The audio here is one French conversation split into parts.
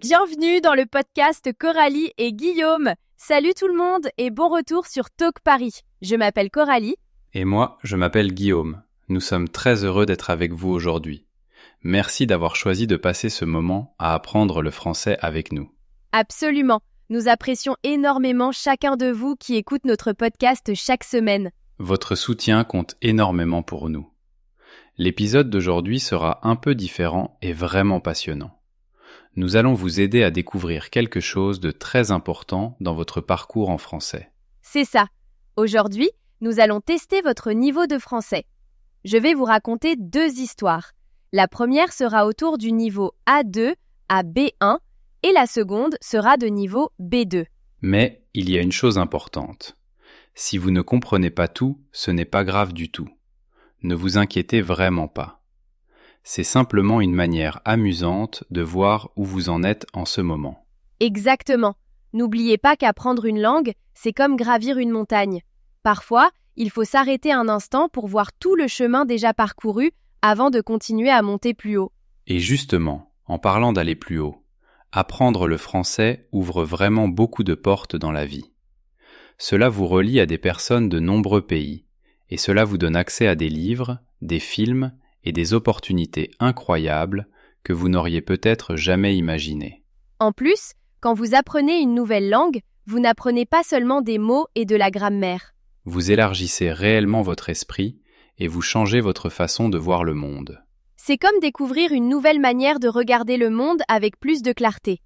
Bienvenue dans le podcast Coralie et Guillaume. Salut tout le monde et bon retour sur Talk Paris. Je m'appelle Coralie. Et moi, je m'appelle Guillaume. Nous sommes très heureux d'être avec vous aujourd'hui. Merci d'avoir choisi de passer ce moment à apprendre le français avec nous. Absolument. Nous apprécions énormément chacun de vous qui écoute notre podcast chaque semaine. Votre soutien compte énormément pour nous. L'épisode d'aujourd'hui sera un peu différent et vraiment passionnant. Nous allons vous aider à découvrir quelque chose de très important dans votre parcours en français. C'est ça. Aujourd'hui, nous allons tester votre niveau de français. Je vais vous raconter 2 histoires. La première sera autour du niveau A2 à B1 et la seconde sera de niveau B2. Mais il y a une chose importante. Si vous ne comprenez pas tout, ce n'est pas grave du tout. Ne vous inquiétez vraiment pas. C'est simplement une manière amusante de voir où vous en êtes en ce moment. Exactement. N'oubliez pas qu'apprendre une langue, c'est comme gravir une montagne. Parfois, il faut s'arrêter un instant pour voir tout le chemin déjà parcouru avant de continuer à monter plus haut. Et justement, en parlant d'aller plus haut, apprendre le français ouvre vraiment beaucoup de portes dans la vie. Cela vous relie à des personnes de nombreux pays, et cela vous donne accès à des livres, des films et des opportunités incroyables que vous n'auriez peut-être jamais imaginées. En plus, quand vous apprenez une nouvelle langue, vous n'apprenez pas seulement des mots et de la grammaire. Vous élargissez réellement votre esprit et vous changez votre façon de voir le monde. C'est comme découvrir une nouvelle manière de regarder le monde avec plus de clarté.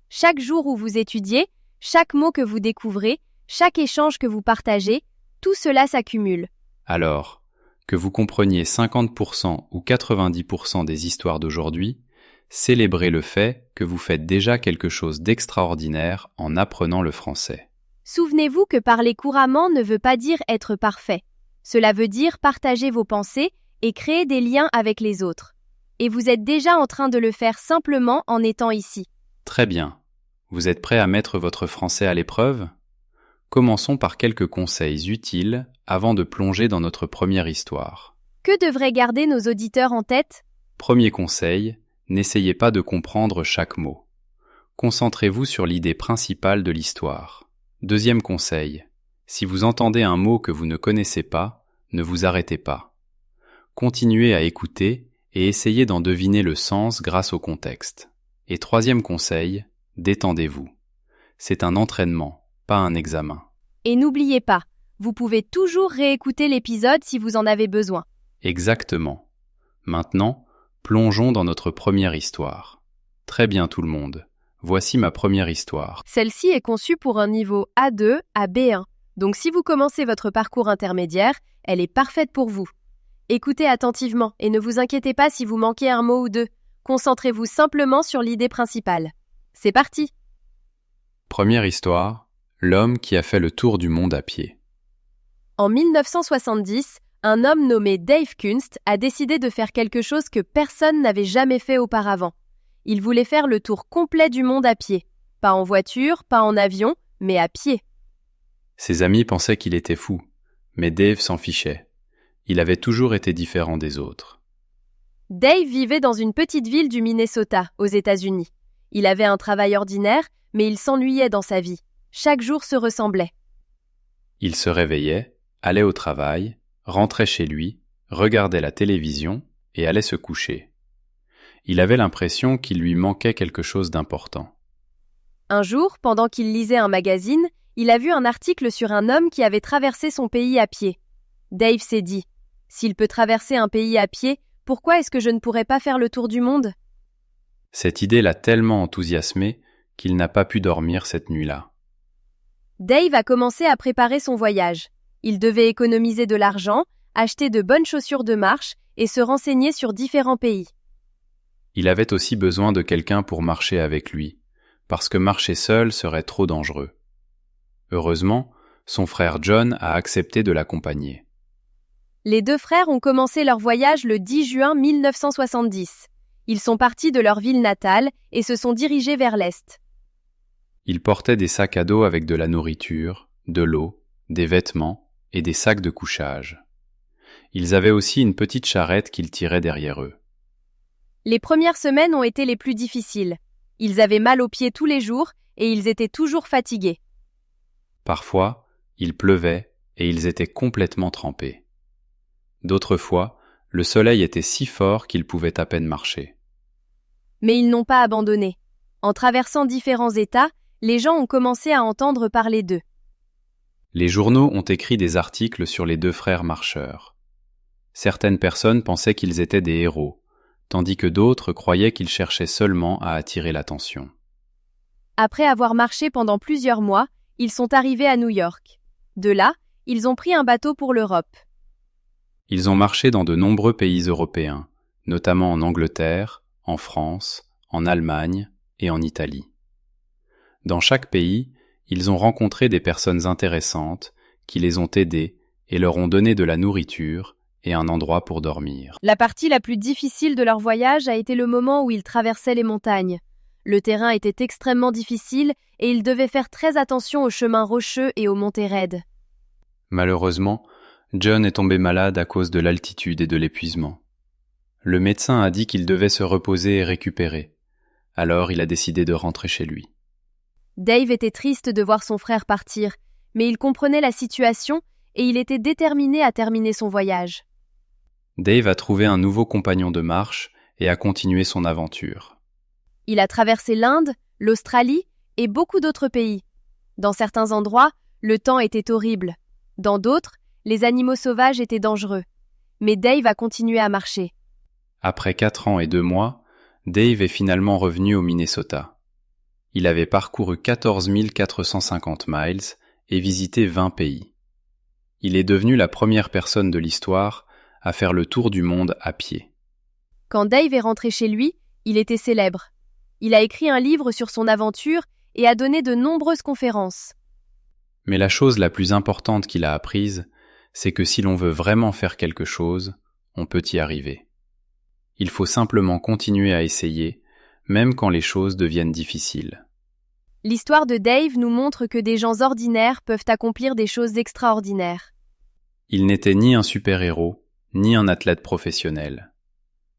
Chaque jour où vous étudiez, chaque mot que vous découvrez, chaque échange que vous partagez, tout cela s'accumule. Alors, que vous compreniez 50% ou 90% des histoires d'aujourd'hui, célébrez le fait que vous faites déjà quelque chose d'extraordinaire en apprenant le français. Souvenez-vous que parler couramment ne veut pas dire être parfait. Cela veut dire partager vos pensées et créer des liens avec les autres. Et vous êtes déjà en train de le faire simplement en étant ici. Très bien. Vous êtes prêt à mettre votre français à l'épreuve ? Commençons par quelques conseils utiles avant de plonger dans notre première histoire. Que devraient garder nos auditeurs en tête ? Premier conseil, n'essayez pas de comprendre chaque mot. Concentrez-vous sur l'idée principale de l'histoire. Deuxième conseil, si vous entendez un mot que vous ne connaissez pas, ne vous arrêtez pas. Continuez à écouter et essayez d'en deviner le sens grâce au contexte. Et troisième conseil, détendez-vous. C'est un entraînement, pas un examen. Et n'oubliez pas, vous pouvez toujours réécouter l'épisode si vous en avez besoin. Exactement. Maintenant, plongeons dans notre première histoire. Très bien tout le monde. Voici ma première histoire. Celle-ci est conçue pour un niveau A2 à B1. Donc si vous commencez votre parcours intermédiaire, elle est parfaite pour vous. Écoutez attentivement et ne vous inquiétez pas si vous manquez un mot ou deux. Concentrez-vous simplement sur l'idée principale. C'est parti! Première histoire, l'homme qui a fait le tour du monde à pied. En 1970, un homme nommé Dave Kunst a décidé de faire quelque chose que personne n'avait jamais fait auparavant. Il voulait faire le tour complet du monde à pied. Pas en voiture, pas en avion, mais à pied. Ses amis pensaient qu'il était fou, mais Dave s'en fichait. Il avait toujours été différent des autres. Dave vivait dans une petite ville du Minnesota, aux États-Unis. Il avait un travail ordinaire, mais il s'ennuyait dans sa vie. Chaque jour se ressemblait. Il se réveillait, allait au travail, rentrait chez lui, regardait la télévision et allait se coucher. Il avait l'impression qu'il lui manquait quelque chose d'important. Un jour, pendant qu'il lisait un magazine, il a vu un article sur un homme qui avait traversé son pays à pied. Dave s'est dit, « S'il peut traverser un pays à pied, pourquoi est-ce que je ne pourrais pas faire le tour du monde ?» Cette idée l'a tellement enthousiasmé qu'il n'a pas pu dormir cette nuit-là. Dave a commencé à préparer son voyage. Il devait économiser de l'argent, acheter de bonnes chaussures de marche et se renseigner sur différents pays. Il avait aussi besoin de quelqu'un pour marcher avec lui, parce que marcher seul serait trop dangereux. Heureusement, son frère John a accepté de l'accompagner. Les 2 frères ont commencé leur voyage le 10 juin 1970. Ils sont partis de leur ville natale et se sont dirigés vers l'Est. Ils portaient des sacs à dos avec de la nourriture, de l'eau, des vêtements et des sacs de couchage. Ils avaient aussi une petite charrette qu'ils tiraient derrière eux. Les premières semaines ont été les plus difficiles. Ils avaient mal aux pieds tous les jours et ils étaient toujours fatigués. Parfois, il pleuvait et ils étaient complètement trempés. D'autres fois, le soleil était si fort qu'ils pouvaient à peine marcher. Mais ils n'ont pas abandonné. En traversant différents États, les gens ont commencé à entendre parler d'eux. Les journaux ont écrit des articles sur les deux frères marcheurs. Certaines personnes pensaient qu'ils étaient des héros, tandis que d'autres croyaient qu'ils cherchaient seulement à attirer l'attention. Après avoir marché pendant plusieurs mois, ils sont arrivés à New York. De là, ils ont pris un bateau pour l'Europe. Ils ont marché dans de nombreux pays européens, notamment en Angleterre, en France, en Allemagne et en Italie. Dans chaque pays, ils ont rencontré des personnes intéressantes qui les ont aidés et leur ont donné de la nourriture et un endroit pour dormir. La partie la plus difficile de leur voyage a été le moment où ils traversaient les montagnes. Le terrain était extrêmement difficile et ils devaient faire très attention aux chemins rocheux et aux montées raides. Malheureusement, John est tombé malade à cause de l'altitude et de l'épuisement. Le médecin a dit qu'il devait se reposer et récupérer. Alors il a décidé de rentrer chez lui. Dave était triste de voir son frère partir, mais il comprenait la situation et il était déterminé à terminer son voyage. Dave a trouvé un nouveau compagnon de marche et a continué son aventure. Il a traversé l'Inde, l'Australie et beaucoup d'autres pays. Dans certains endroits, le temps était horrible. Dans d'autres, les animaux sauvages étaient dangereux. Mais Dave a continué à marcher. Après 4 ans et 2 mois, Dave est finalement revenu au Minnesota. Il avait parcouru 14 450 miles et visité 20 pays. Il est devenu la première personne de l'histoire à faire le tour du monde à pied. Quand Dave est rentré chez lui, il était célèbre. Il a écrit un livre sur son aventure et a donné de nombreuses conférences. Mais la chose la plus importante qu'il a apprise, c'est que si l'on veut vraiment faire quelque chose, on peut y arriver. Il faut simplement continuer à essayer, même quand les choses deviennent difficiles. L'histoire de Dave nous montre que des gens ordinaires peuvent accomplir des choses extraordinaires. Il n'était ni un super-héros, ni un athlète professionnel.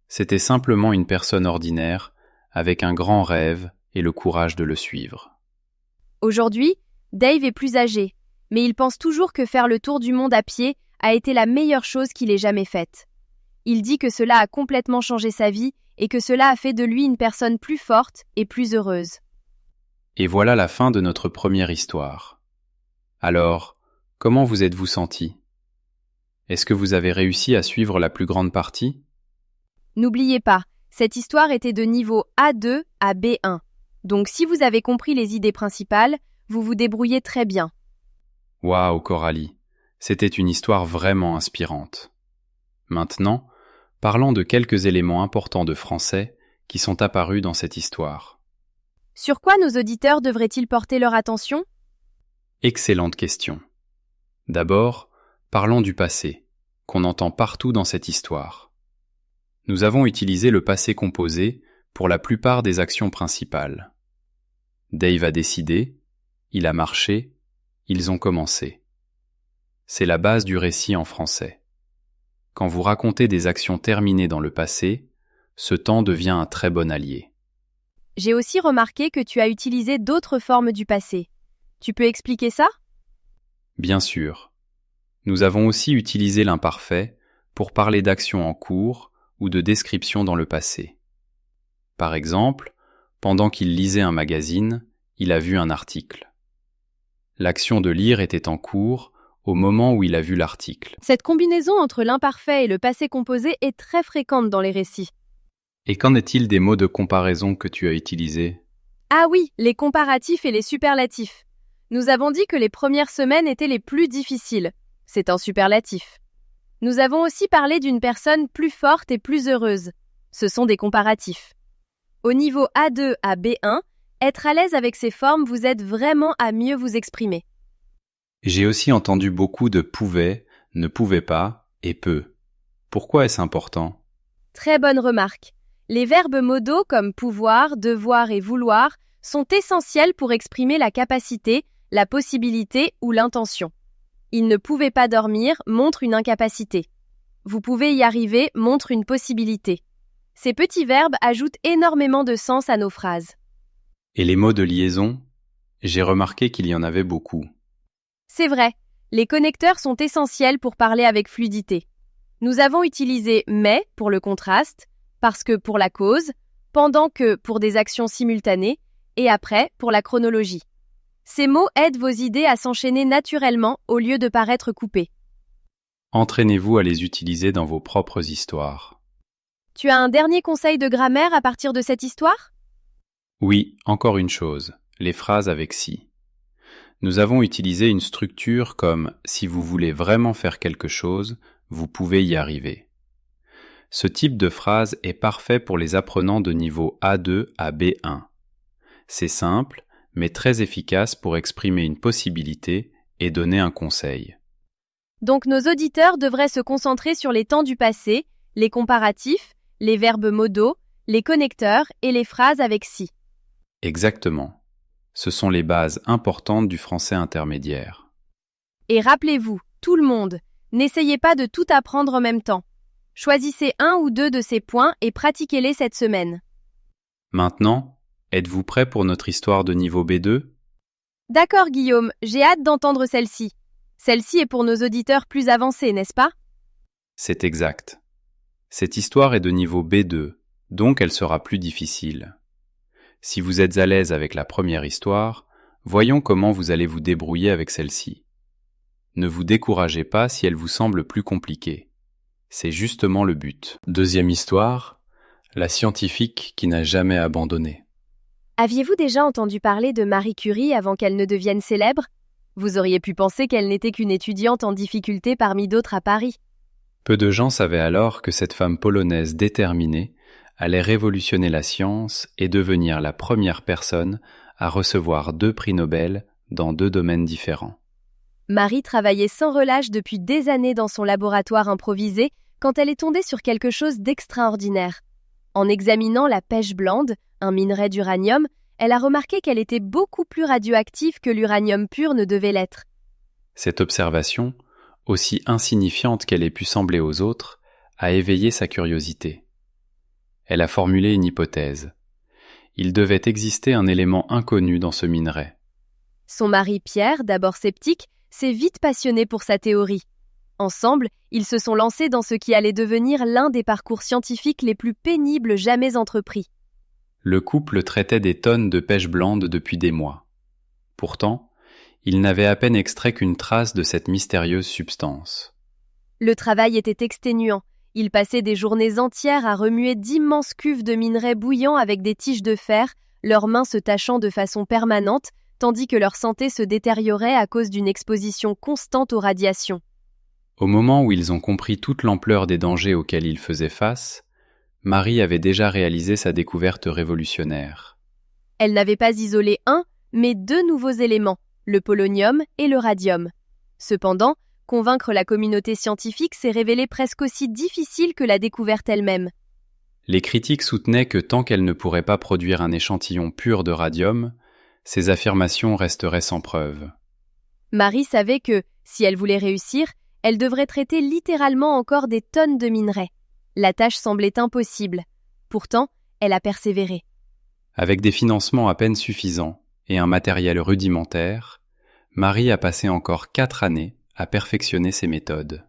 C'était simplement une personne ordinaire, avec un grand rêve et le courage de le suivre. Aujourd'hui, Dave est plus âgé, mais il pense toujours que faire le tour du monde à pied a été la meilleure chose qu'il ait jamais faite. Il dit que cela a complètement changé sa vie et que cela a fait de lui une personne plus forte et plus heureuse. Et voilà la fin de notre première histoire. Alors, comment vous êtes-vous senti ? Est-ce que vous avez réussi à suivre la plus grande partie ? N'oubliez pas, cette histoire était de niveau A2 à B1. Donc si vous avez compris les idées principales, vous vous débrouillez très bien. Waouh, Coralie, c'était une histoire vraiment inspirante. Maintenant, parlons de quelques éléments importants de français qui sont apparus dans cette histoire. Sur quoi nos auditeurs devraient-ils porter leur attention ? Excellente question. D'abord, parlons du passé, qu'on entend partout dans cette histoire. Nous avons utilisé le passé composé pour la plupart des actions principales. Dave a décidé, il a marché, ils ont commencé. C'est la base du récit en français. Quand vous racontez des actions terminées dans le passé, ce temps devient un très bon allié. J'ai aussi remarqué que tu as utilisé d'autres formes du passé. Tu peux expliquer ça ? Bien sûr. Nous avons aussi utilisé l'imparfait pour parler d'actions en cours ou de descriptions dans le passé. Par exemple, pendant qu'il lisait un magazine, il a vu un article. L'action de lire était en cours au moment où il a vu l'article. Cette combinaison entre l'imparfait et le passé composé est très fréquente dans les récits. Et qu'en est-il des mots de comparaison que tu as utilisés ? Ah oui, les comparatifs et les superlatifs. Nous avons dit que les premières semaines étaient les plus difficiles. C'est un superlatif. Nous avons aussi parlé d'une personne plus forte et plus heureuse. Ce sont des comparatifs. Au niveau A2 à B1, être à l'aise avec ces formes vous aide vraiment à mieux vous exprimer. J'ai aussi entendu beaucoup de pouvait, ne pouvait pas et peut. Pourquoi est-ce important ? Très bonne remarque. Les verbes modaux comme pouvoir, devoir et vouloir sont essentiels pour exprimer la capacité, la possibilité ou l'intention. Il ne pouvait pas dormir montre une incapacité. Vous pouvez y arriver montre une possibilité. Ces petits verbes ajoutent énormément de sens à nos phrases. Et les mots de liaison, j'ai remarqué qu'il y en avait beaucoup. C'est vrai, les connecteurs sont essentiels pour parler avec fluidité. Nous avons utilisé mais pour le contraste, parce que pour la cause, pendant que pour des actions simultanées, et après pour la chronologie. Ces mots aident vos idées à s'enchaîner naturellement au lieu de paraître coupées. Entraînez-vous à les utiliser dans vos propres histoires. Tu as un dernier conseil de grammaire à partir de cette histoire? Oui, encore une chose, les phrases avec si. Nous avons utilisé une structure comme « si vous voulez vraiment faire quelque chose, vous pouvez y arriver ». Ce type de phrase est parfait pour les apprenants de niveau A2 à B1. C'est simple, mais très efficace pour exprimer une possibilité et donner un conseil. Donc nos auditeurs devraient se concentrer sur les temps du passé, les comparatifs, les verbes modaux, les connecteurs et les phrases avec si. Exactement. Ce sont les bases importantes du français intermédiaire. Et rappelez-vous, tout le monde, n'essayez pas de tout apprendre en même temps. Choisissez un ou deux de ces points et pratiquez-les cette semaine. Maintenant, êtes-vous prêt pour notre histoire de niveau B2? D'accord Guillaume, j'ai hâte d'entendre celle-ci. Celle-ci est pour nos auditeurs plus avancés, n'est-ce pas? C'est exact. Cette histoire est de niveau B2, donc elle sera plus difficile. Si vous êtes à l'aise avec la première histoire, voyons comment vous allez vous débrouiller avec celle-ci. Ne vous découragez pas si elle vous semble plus compliquée. C'est justement le but. Deuxième histoire, la scientifique qui n'a jamais abandonné. Aviez-vous déjà entendu parler de Marie Curie avant qu'elle ne devienne célèbre? Vous auriez pu penser qu'elle n'était qu'une étudiante en difficulté parmi d'autres à Paris. Peu de gens savaient alors que cette femme polonaise déterminée allait révolutionner la science et devenir la première personne à recevoir 2 prix Nobel dans 2 domaines différents. Marie travaillait sans relâche depuis des années dans son laboratoire improvisé quand elle est tombée sur quelque chose d'extraordinaire. En examinant la pèche blande, un minerai d'uranium, elle a remarqué qu'elle était beaucoup plus radioactive que l'uranium pur ne devait l'être. Cette observation, aussi insignifiante qu'elle ait pu sembler aux autres, a éveillé sa curiosité. Elle a formulé une hypothèse. Il devait exister un élément inconnu dans ce minerai. Son mari Pierre, d'abord sceptique, s'est vite passionné pour sa théorie. Ensemble, ils se sont lancés dans ce qui allait devenir l'un des parcours scientifiques les plus pénibles jamais entrepris. Le couple traitait des tonnes de pêche blande depuis des mois. Pourtant, il n'avait à peine extrait qu'une trace de cette mystérieuse substance. Le travail était exténuant. Ils passaient des journées entières à remuer d'immenses cuves de minerais bouillants avec des tiges de fer, leurs mains se tachant de façon permanente, tandis que leur santé se détériorait à cause d'une exposition constante aux radiations. Au moment où ils ont compris toute l'ampleur des dangers auxquels ils faisaient face, Marie avait déjà réalisé sa découverte révolutionnaire. Elle n'avait pas isolé un, mais 2 nouveaux éléments, le polonium et le radium. Cependant, convaincre la communauté scientifique s'est révélé presque aussi difficile que la découverte elle-même. Les critiques soutenaient que tant qu'elle ne pourrait pas produire un échantillon pur de radium, ces affirmations resteraient sans preuve. Marie savait que, si elle voulait réussir, elle devrait traiter littéralement encore des tonnes de minerais. La tâche semblait impossible. Pourtant, elle a persévéré. Avec des financements à peine suffisants et un matériel rudimentaire, Marie a passé encore 4 années à perfectionner ses méthodes.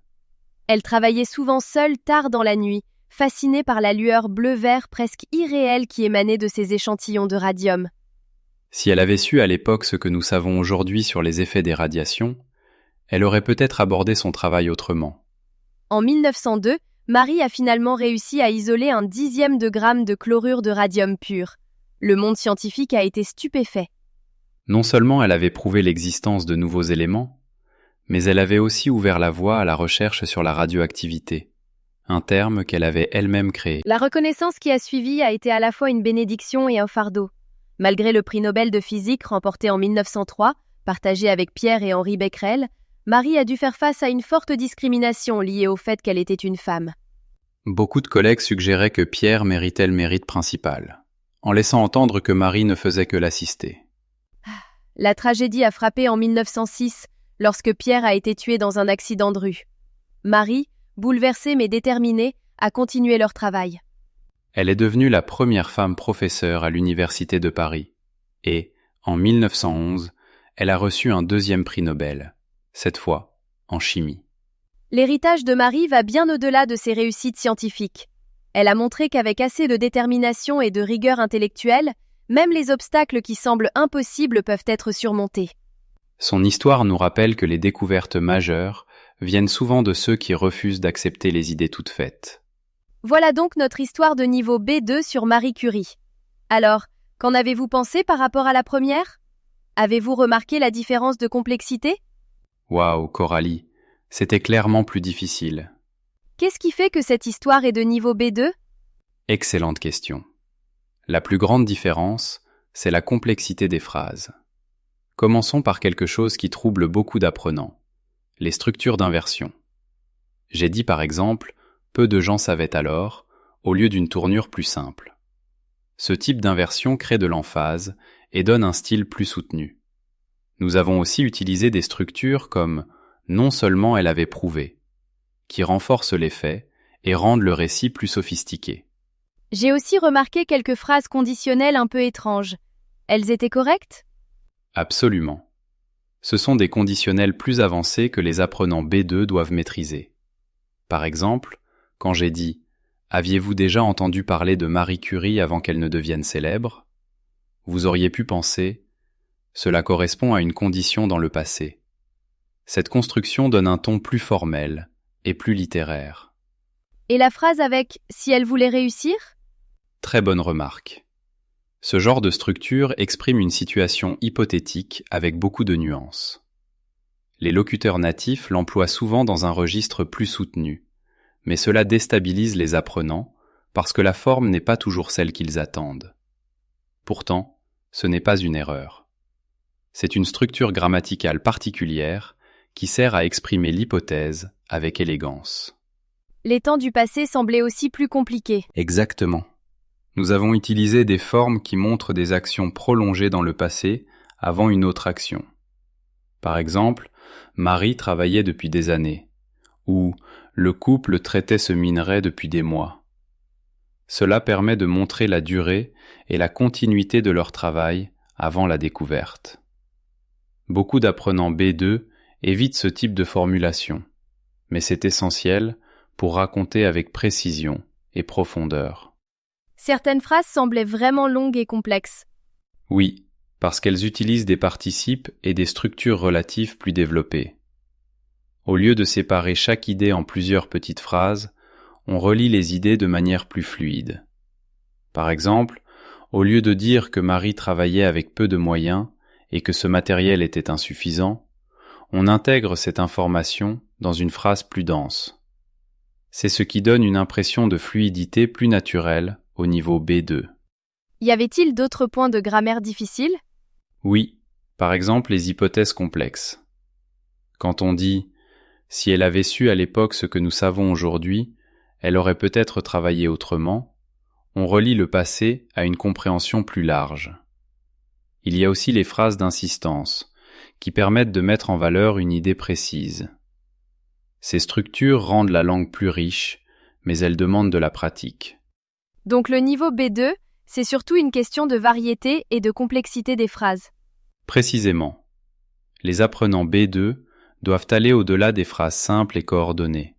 Elle travaillait souvent seule tard dans la nuit, fascinée par la lueur bleu-vert presque irréelle qui émanait de ces échantillons de radium. Si elle avait su à l'époque ce que nous savons aujourd'hui sur les effets des radiations, elle aurait peut-être abordé son travail autrement. En 1902, Marie a finalement réussi à isoler 1/10 de gramme de chlorure de radium pur. Le monde scientifique a été stupéfait. Non seulement elle avait prouvé l'existence de nouveaux éléments, mais elle avait aussi ouvert la voie à la recherche sur la radioactivité, un terme qu'elle avait elle-même créé. La reconnaissance qui a suivi a été à la fois une bénédiction et un fardeau. Malgré le prix Nobel de physique remporté en 1903, partagé avec Pierre et Henri Becquerel, Marie a dû faire face à une forte discrimination liée au fait qu'elle était une femme. Beaucoup de collègues suggéraient que Pierre méritait le mérite principal, en laissant entendre que Marie ne faisait que l'assister. La tragédie a frappé en 1906, lorsque Pierre a été tué dans un accident de rue. Marie, bouleversée mais déterminée, a continué leur travail. Elle est devenue la première femme professeure à l'Université de Paris. et, en 1911, elle a reçu un deuxième prix Nobel, cette fois en chimie. L'héritage de Marie va bien au-delà de ses réussites scientifiques. Elle a montré qu'avec assez de détermination et de rigueur intellectuelle, même les obstacles qui semblent impossibles peuvent être surmontés. Son histoire nous rappelle que les découvertes majeures viennent souvent de ceux qui refusent d'accepter les idées toutes faites. Voilà donc notre histoire de niveau B2 sur Marie Curie. Alors, qu'en avez-vous pensé par rapport à la première? Avez-vous remarqué la différence de complexité? Waouh, Coralie, c'était clairement plus difficile. Qu'est-ce qui fait que cette histoire est de niveau B2? Excellente question. La plus grande différence, c'est la complexité des phrases. Commençons par quelque chose qui trouble beaucoup d'apprenants, les structures d'inversion. J'ai dit par exemple « peu de gens savaient alors » au lieu d'une tournure plus simple. Ce type d'inversion crée de l'emphase et donne un style plus soutenu. Nous avons aussi utilisé des structures comme « non seulement elle avait prouvé », qui renforcent les faits et rendent le récit plus sophistiqué. J'ai aussi remarqué quelques phrases conditionnelles un peu étranges. Elles étaient correctes? Absolument. Ce sont des conditionnels plus avancés que les apprenants B2 doivent maîtriser. Par exemple, quand j'ai dit « Aviez-vous déjà entendu parler de Marie Curie avant qu'elle ne devienne célèbre ?» Vous auriez pu penser « Cela correspond à une condition dans le passé ». Cette construction donne un ton plus formel et plus littéraire. Et la phrase avec « si elle voulait réussir ?» Très bonne remarque. Ce genre de structure exprime une situation hypothétique avec beaucoup de nuances. Les locuteurs natifs l'emploient souvent dans un registre plus soutenu, mais cela déstabilise les apprenants parce que la forme n'est pas toujours celle qu'ils attendent. Pourtant, ce n'est pas une erreur. C'est une structure grammaticale particulière qui sert à exprimer l'hypothèse avec élégance. Les temps du passé semblaient aussi plus compliqués. Exactement. Nous avons utilisé des formes qui montrent des actions prolongées dans le passé avant une autre action. Par exemple, Marie travaillait depuis des années, ou le couple traitait ce minerai depuis des mois. Cela permet de montrer la durée et la continuité de leur travail avant la découverte. Beaucoup d'apprenants B2 évitent ce type de formulation, mais c'est essentiel pour raconter avec précision et profondeur. Certaines phrases semblaient vraiment longues et complexes. Oui, parce qu'elles utilisent des participes et des structures relatives plus développées. Au lieu de séparer chaque idée en plusieurs petites phrases, on relie les idées de manière plus fluide. Par exemple, au lieu de dire que Marie travaillait avec peu de moyens et que ce matériel était insuffisant, on intègre cette information dans une phrase plus dense. C'est ce qui donne une impression de fluidité plus naturelle au niveau B2. Y avait-il d'autres points de grammaire difficiles? Oui, par exemple les hypothèses complexes. Quand on dit « si elle avait su à l'époque ce que nous savons aujourd'hui, elle aurait peut-être travaillé autrement », on relie le passé à une compréhension plus large. Il y a aussi les phrases d'insistance, qui permettent de mettre en valeur une idée précise. Ces structures rendent la langue plus riche, mais elles demandent de la pratique. Donc le niveau B2, c'est surtout une question de variété et de complexité des phrases. Précisément. Les apprenants B2 doivent aller au-delà des phrases simples et coordonnées.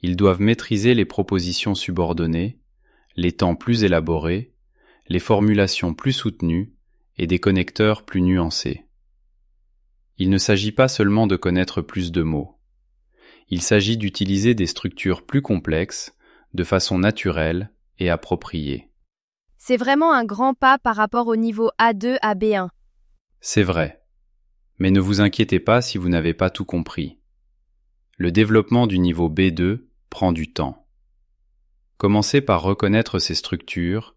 Ils doivent maîtriser les propositions subordonnées, les temps plus élaborés, les formulations plus soutenues et des connecteurs plus nuancés. Il ne s'agit pas seulement de connaître plus de mots. Il s'agit d'utiliser des structures plus complexes, de façon naturelle et appropriée. C'est vraiment un grand pas par rapport au niveau A2 à B1. C'est vrai. Mais ne vous inquiétez pas si vous n'avez pas tout compris. Le développement du niveau B2 prend du temps. Commencez par reconnaître ces structures,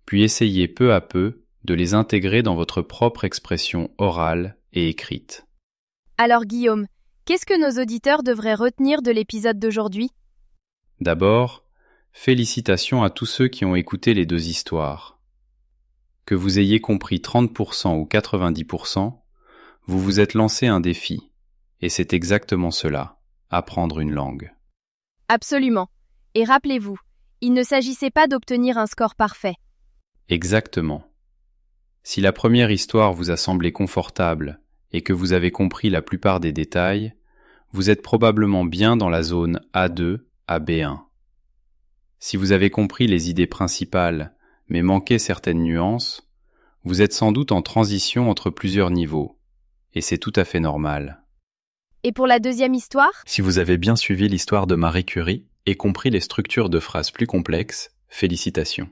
puis essayez peu à peu de les intégrer dans votre propre expression orale et écrite. Alors Guillaume, qu'est-ce que nos auditeurs devraient retenir de l'épisode d'aujourd'hui? D'abord, félicitations à tous ceux qui ont écouté les deux histoires. Que vous ayez compris 30% ou 90%, vous vous êtes lancé un défi, et c'est exactement cela, apprendre une langue. Absolument. Et rappelez-vous, il ne s'agissait pas d'obtenir un score parfait. Exactement. Si la première histoire vous a semblé confortable et que vous avez compris la plupart des détails, vous êtes probablement bien dans la zone A2 à B1. Si vous avez compris les idées principales mais manquez certaines nuances, vous êtes sans doute en transition entre plusieurs niveaux, et c'est tout à fait normal. Et pour la deuxième histoire? Si vous avez bien suivi l'histoire de Marie Curie et compris les structures de phrases plus complexes, félicitations.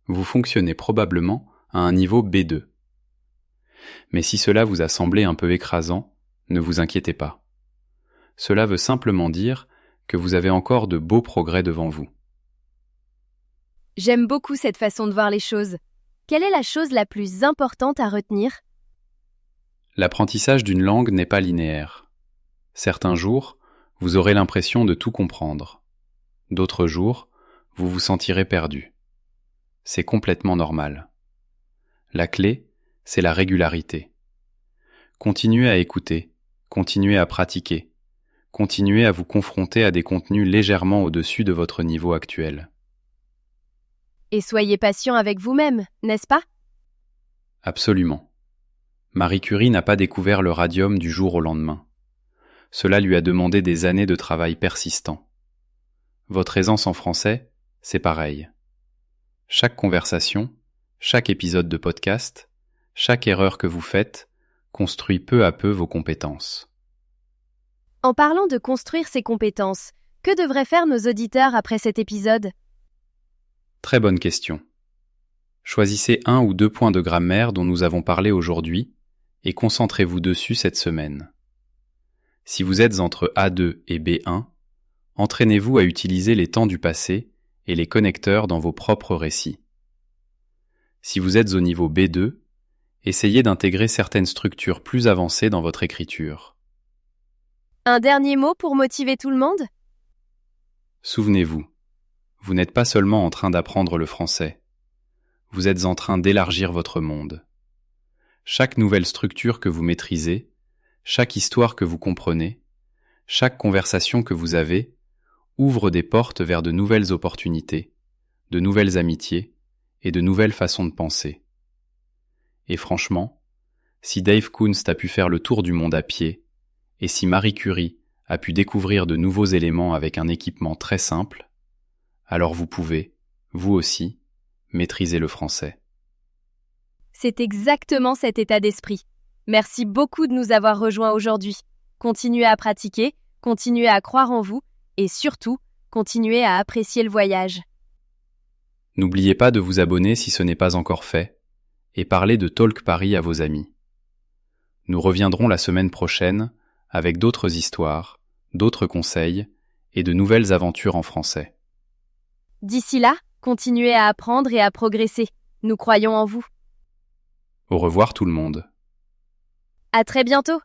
Vous fonctionnez probablement à un niveau B2. Mais si cela vous a semblé un peu écrasant, ne vous inquiétez pas. Cela veut simplement dire que vous avez encore de beaux progrès devant vous. J'aime beaucoup cette façon de voir les choses. Quelle est la chose la plus importante à retenir? L'apprentissage d'une langue n'est pas linéaire. Certains jours, vous aurez l'impression de tout comprendre. D'autres jours, vous vous sentirez perdu. C'est complètement normal. La clé, c'est la régularité. Continuez à écouter, continuez à pratiquer, continuez à vous confronter à des contenus légèrement au-dessus de votre niveau actuel. Et soyez patient avec vous-même, n'est-ce pas? Absolument. Marie Curie n'a pas découvert le radium du jour au lendemain. Cela lui a demandé des années de travail persistant. Votre aisance en français, c'est pareil. Chaque conversation, chaque épisode de podcast, chaque erreur que vous faites, construit peu à peu vos compétences. En parlant de construire ses compétences, que devraient faire nos auditeurs après cet épisode? Très bonne question. Choisissez 1 ou 2 points de grammaire dont nous avons parlé aujourd'hui et concentrez-vous dessus cette semaine. Si vous êtes entre A2 et B1, entraînez-vous à utiliser les temps du passé et les connecteurs dans vos propres récits. Si vous êtes au niveau B2, essayez d'intégrer certaines structures plus avancées dans votre écriture. Un dernier mot pour motiver tout le monde? Souvenez-vous, vous n'êtes pas seulement en train d'apprendre le français, vous êtes en train d'élargir votre monde. Chaque nouvelle structure que vous maîtrisez, chaque histoire que vous comprenez, chaque conversation que vous avez, ouvre des portes vers de nouvelles opportunités, de nouvelles amitiés et de nouvelles façons de penser. Et franchement, si Dave Kunst a pu faire le tour du monde à pied, et si Marie Curie a pu découvrir de nouveaux éléments avec un équipement très simple, alors vous pouvez, vous aussi, maîtriser le français. C'est exactement cet état d'esprit. Merci beaucoup de nous avoir rejoints aujourd'hui. Continuez à pratiquer, continuez à croire en vous et surtout, continuez à apprécier le voyage. N'oubliez pas de vous abonner si ce n'est pas encore fait et parlez de Talk Paris à vos amis. Nous reviendrons la semaine prochaine avec d'autres histoires, d'autres conseils et de nouvelles aventures en français. D'ici là, continuez à apprendre et à progresser. Nous croyons en vous. Au revoir tout le monde. À très bientôt.